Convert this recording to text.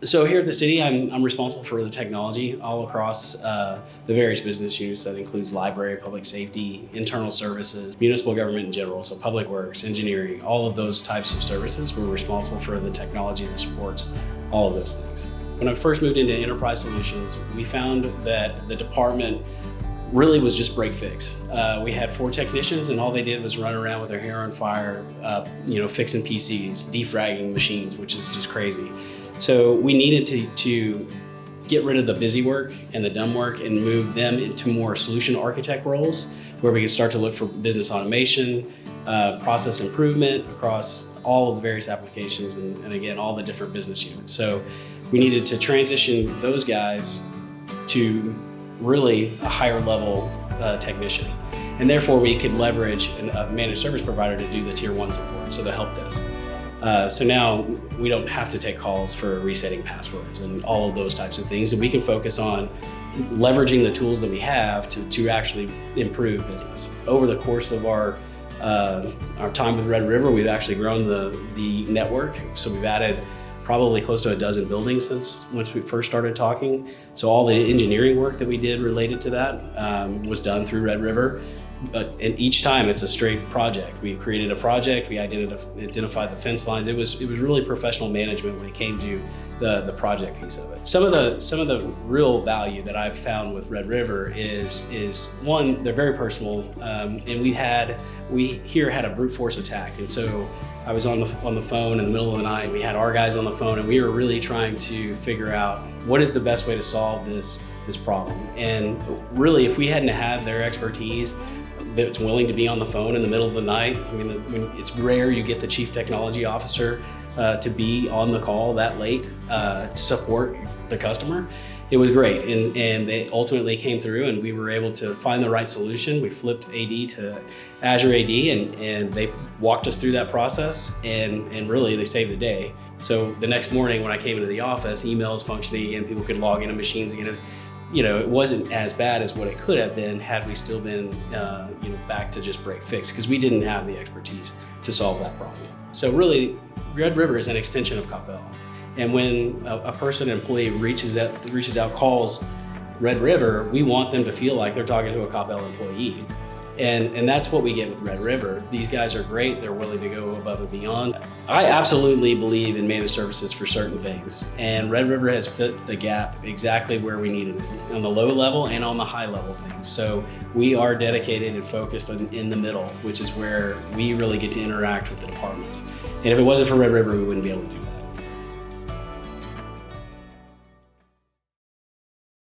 So here at the city, I'm responsible for the technology all across the various business units. That includes library, public safety, internal services, municipal government in general, so public works, engineering, all of those types of services. We're responsible for the technology that supports all of those things. When I first moved into enterprise solutions, we found that the department really was just break fix. We had 4 technicians, and all they did was run around with their hair on fire, fixing PCs, defragging machines, which is just crazy. So we needed to get rid of the busy work and the dumb work and move them into more solution architect roles, where we could start to look for business automation, process improvement across all of the various applications, and again, all the different business units. So we needed to transition those guys to really a higher level technician. And therefore we could leverage a managed service provider to do the tier 1 support, so the help desk. So now we don't have to take calls for resetting passwords and all of those types of things, and we can focus on leveraging the tools that we have to actually improve business. Over the course of our time with Red River, we've actually grown the network. So we've added probably close to a dozen buildings since once we first started talking. So all the engineering work that we did related to that was done through Red River. And each time it's a straight project. We created a project, we identified the fence lines. It was really professional management when it came to the project piece of it. Some of the real value that I've found with Red River is one, they're very personal, and we had a brute force attack. And so I was on the phone in the middle of the night. We had our guys on the phone, and we were really trying to figure out what is the best way to solve this problem. And really, if we hadn't had their expertise that's willing to be on the phone in the middle of the night, I mean, it's rare you get the chief technology officer to be on the call that late to support the customer. It was great, and they ultimately came through, and we were able to find the right solution. We flipped AD to Azure AD, and they walked us through that process, and really they saved the day. So the next morning when I came into the office, emails functioning again, people could log into machines again. It wasn't as bad as what it could have been had we still been back to just break fix, because we didn't have the expertise to solve that problem. So really, Red River is an extension of Coppell. And when a person, an employee reaches out, calls Red River, we want them to feel like they're talking to a Coppell employee. And that's what we get with Red River. These guys are great. They're willing to go above and beyond. I absolutely believe in managed services for certain things. And Red River has fit the gap exactly where we needed it, on the low level and on the high level things. So we are dedicated and focused in the middle, which is where we really get to interact with the departments. And if it wasn't for Red River, we wouldn't be able to do that.